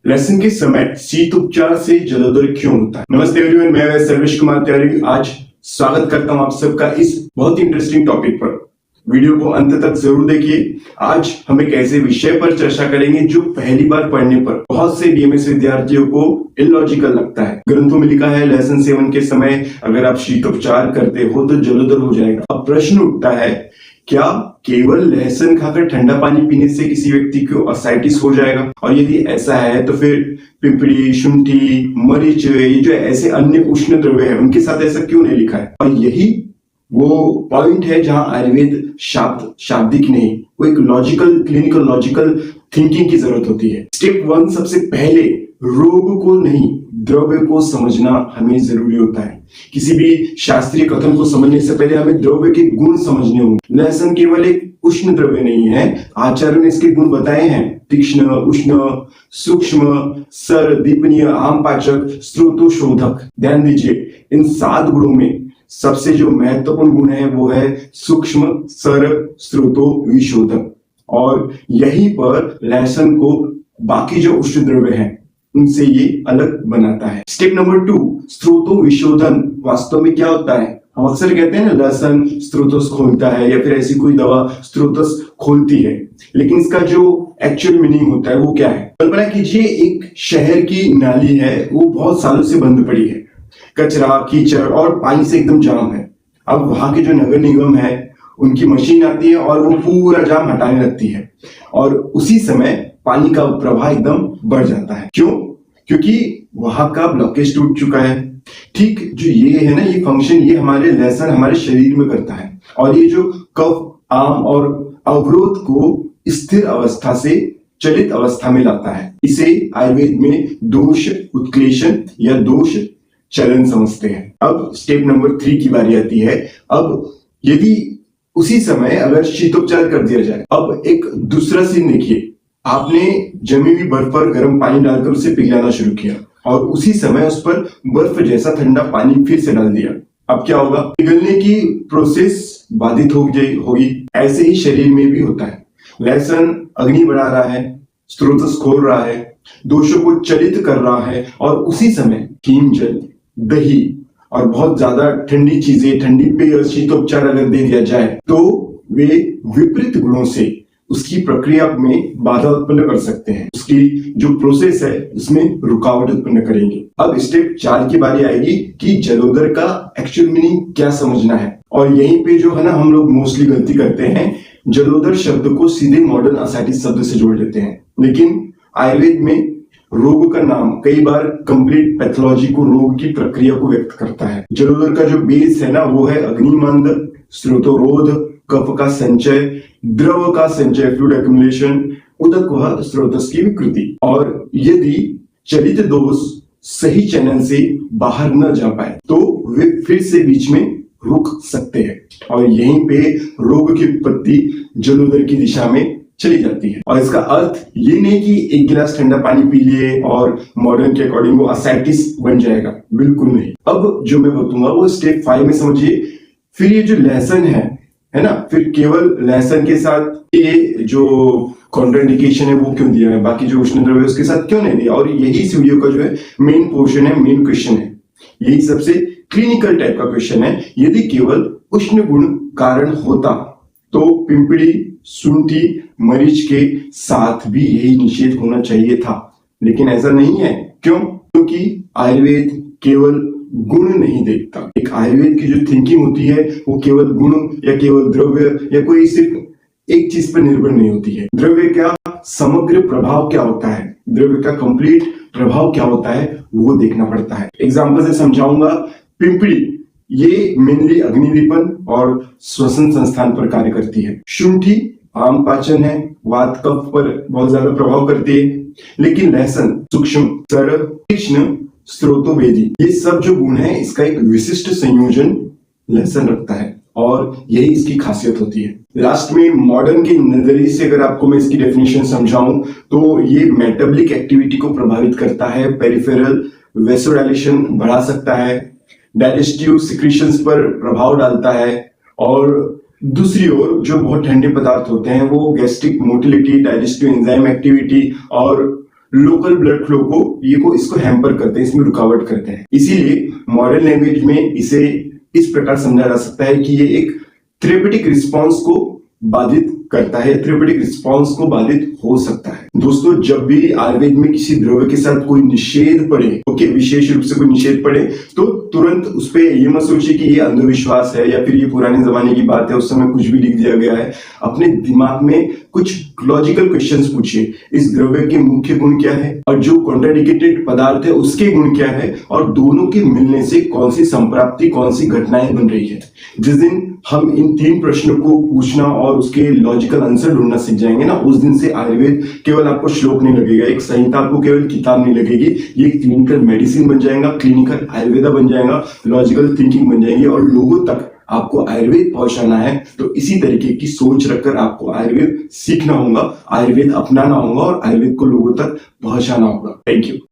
लहसुन के समय शीत उपचार से जलोदर क्यों होता है। नमस्ते एवरीवन, मैं सर्वेश कुमार तिवारी आज स्वागत करता हूं आप सबका इस बहुत ही इंटरेस्टिंग टॉपिक पर। वीडियो को अंत तक जरूर देखिए। आज हम एक ऐसे विषय पर चर्चा करेंगे जो पहली बार पढ़ने पर बहुत से बीएमएस विद्यार्थियों को इलॉजिकल लगता है। ग्रंथों में लिखा है लहसुन सेवन के समय अगर आप शीतोपचार करते हो तो जलोदर हो जाएगा। अब प्रश्न उठता है, क्या केवल लहसुन खाकर ठंडा पानी पीने से किसी व्यक्ति को असाइटिस हो जाएगा? और यदि ऐसा है तो फिर पिंपली, शुंठी, मरीच, ये जो ऐसे अन्य उष्ण द्रव्य है उनके साथ ऐसा क्यों नहीं लिखा है? और यही वो पॉइंट है जहां आयुर्वेद शाब्दिक नहीं, वो एक लॉजिकल, क्लिनिकल लॉजिकल थिंकिंग की जरूरत होती है। स्टेप 1, सबसे पहले रोग को नहीं द्रव्य को समझना हमें जरूरी होता है। किसी भी शास्त्रीय कथन को समझने से पहले हमें द्रव्य के गुण समझने होंगे। लहसुन केवल एक उष्ण द्रव्य नहीं है, आचार्य ने इसके गुण बताए हैं। तीक्ष्ण, उष्ण, सूक्ष्म, सर, दीपनीय, आम पाचक, स्रोतोशोधक। ध्यान दीजिए, इन 7 गुणों में सबसे जो महत्वपूर्ण गुण है वो है सूक्ष्म, सर, स्रोतो विशोधक। और यहीं पर लहसुन को बाकी जो उष्ण द्रव्य हैं उनसे ये अलग बनाता है। स्टेप नंबर 2, स्रोतो विशोधन। वास्तव में क्या होता है? हम अक्सर कहते हैं ना लहसुन स्रोतस खोलता है या फिर ऐसी कोई दवा स्रोतस खोलती है, लेकिन इसका जो एक्चुअल मीनिंग होता है वो क्या है? कल्पना कीजिए एक शहर की नाली है, वो बहुत सालों से बंद पड़ी है, कचरा, कीचड़ और पानी से एकदम जाम है। अब वहां के जो नगर निगम है उनकी मशीन आती है और वो पूरा जाम हटाने लगती है और उसी समय पानी का प्रवाह एकदम बढ़ जाता है। क्यों? क्योंकि वहां का ब्लॉकेज टूट चुका है। ठीक जो ये है ना, ये फंक्शन ये हमारे लहसुन हमारे शरीर में करता है और ये जो कफ, आम और अवरोध को स्थिर अवस्था से चलित अवस्था में लाता है। इसे आयुर्वेद में दोष उत्क्लेशन या दोष चलन समझते हैं। अब स्टेप नंबर 3 की बारी आती है। अब यदि उसी समय अगर शीतोपचार कर दिया जाए, अब एक दूसरा सीन देखिए, आपने जमी हुई बर्फ पर गर्म पानी डालकर उसे पिघलाना शुरू किया और उसी समय उस पर बर्फ जैसा ठंडा पानी फिर से डाल दिया। अब क्या होगा? पिघलने की प्रोसेस बाधित होगी। ऐसे ही शरीर में भी होता है। लहसुन अग्नि बढ़ा रहा है, स्रोतस खोल रहा है, दोषों को चलित कर रहा है और उसी समय हीम जल, दही और बहुत ज्यादा ठंडी चीजें, ठंडी पेय, शीतोपचार अगर दे दिया जाए तो वे विपरीत गुणों से उसकी प्रक्रिया में बाधा उत्पन्न कर सकते हैं। उसकी जो प्रोसेस है उसमें रुकावट उत्पन्न करेंगे। अब स्टेप 4 की बारी आएगी कि जलोदर का एक्चुअल मीनिंग क्या समझना है। और यहीं पे जो है ना, हम लोग मोस्टली गलती करते हैं, जलोदर शब्द को सीधे मॉडर्न असाइटिस शब्द से जोड़ लेते हैं। लेकिन आयुर्वेद में रोग का नाम कई बार कंप्लीट पैथोलॉजी को, रोग की प्रक्रिया को व्यक्त करता है। जलोदर का जो बेस है ना वो है अग्निमंद, स्रोतोरोध, कफ का संचय, द्रव का संचय, फ्लूइड एक्युमुलेशन, उदक व स्रोतस की विकृति। और यदि चलित दोष सही चैनल से बाहर न जा पाए तो वे फिर से बीच में रुक सकते हैं और यहीं पे रोग की उत्पत्ति जलोदर की दिशा में चली जाती है। और इसका अर्थ ये नहीं कि एक गिलास ठंडा पानी पी लिए और मॉडर्न के अकॉर्डिंग वो असाइटिस बन जाएगा, बिल्कुल नहीं। अब जो मैं बताऊंगा वो स्टेप 5 में समझिए। फिर ये जो लहसुन है ना, फिर केवल लहसुन के साथ ये जो कॉन्ट्राइंडिकेशन है वो क्यों दिया है, बाकी जो उष्ण द्रव्य उसके साथ क्यों नहीं दिया? और यही इस वीडियो का जो है मेन पोर्शन है, मेन क्वेश्चन है। यही सबसे क्लिनिकल टाइप का क्वेश्चन है। यदि केवल उष्ण गुण कारण होता तो पिंपली, शुंठी, मरीच के साथ भी यही निषेध होना चाहिए था, लेकिन ऐसा नहीं है। क्यों? क्योंकि आयुर्वेद केवल गुण नहीं देखता। एक आयुर्वेद की जो थिंकिंग होती है वो केवल गुण या केवल द्रव्य या कोई सिर्फ एक चीज पर निर्भर नहीं होती है। द्रव्य का समग्र प्रभाव क्या होता है, द्रव्य का कंप्लीट प्रभाव क्या होता है वो देखना पड़ता है। एग्जांपल से समझाऊंगा। पिंपली ये मेनली अग्निदीपन और श्वसन संस्थान पर कार्य करती है। शुंठी आम पाचन है, वात कफ पर बहुत ज्यादा प्रभाव करती है। लेकिन लहसुन सूक्ष्म, सर, तीक्ष्ण, स्रोतोवेदी, ये सब जो गुण है इसका एक विशिष्ट संयोजन लहसुन रखता है और यही इसकी खासियत होती है। लास्ट में मॉडर्न के नजरिए से अगर आपको मैं इसकी डेफिनेशन समझाऊं तो ये मेटाबॉलिक एक्टिविटी को प्रभावित करता है, पेरिफेरल वेसोडाइलेशन बढ़ा सकता है, डाइजेस्टिव सिक्रीशंस पर प्रभाव डालता है और दूसरी ओर जो बहुत ठंडे पदार्थ होते हैं वो gastric motility, digestive enzyme activity और लोकल ब्लड फ्लो को इसको हैम्पर करते हैं, इसमें रुकावट करते हैं। इसीलिए मॉडर्न लैंग्वेज में इसे इस प्रकार समझा जा सकता है कि ये एक थेरेपेटिक रिस्पॉन्स को बाधित करता है, थेरेपेटिक रिस्पॉन्स को बाधित हो सकता है। दोस्तों, जब भी आयुर्वेद में किसी द्रव्य के साथ कोई निषेध पड़े, विशेष रूप से कोई निषेध पड़े, तो तुरंत उस पे ये मत सोचिए कि ये अंधविश्वास है या फिर ये पुराने जमाने की बात है, उस समय कुछ भी लिख दिया गया है। अपने दिमाग में कुछ लॉजिकल क्वेश्चंस पूछिए, इस द्रव्य के मुख्य गुण क्या है और जो कॉन्ट्राडिक्टेड पदार्थ है उसके गुण क्या है, और दोनों के मिलने से कौन सी संप्राप्ति, कौन सी घटनाएं बन रही है। जिस दिन हम इन 3 प्रश्नों को पूछना और उसके लॉजिकल आंसर ढूंढना सीख जाएंगे ना, उस दिन से आयुर्वेद केवल आपको श्लोक नहीं लगेगा, एक संहिता आपको केवल किताब नहीं लगेगी, ये क्लिनिकल मेडिसिन बन जाएगा, क्लिनिकल आयुर्वेदा बन जाएगा, लॉजिकल थिंकिंग बन जाएगी, और लोगों तक आपको आयुर्वेद पहुंचाना है तो इसी तरीके की सोच रखकर आपको आयुर्वेद सीखना होगा, आयुर्वेद अपनाना होगा और आयुर्वेद को लोगों तक पहुंचाना होगा। Thank you.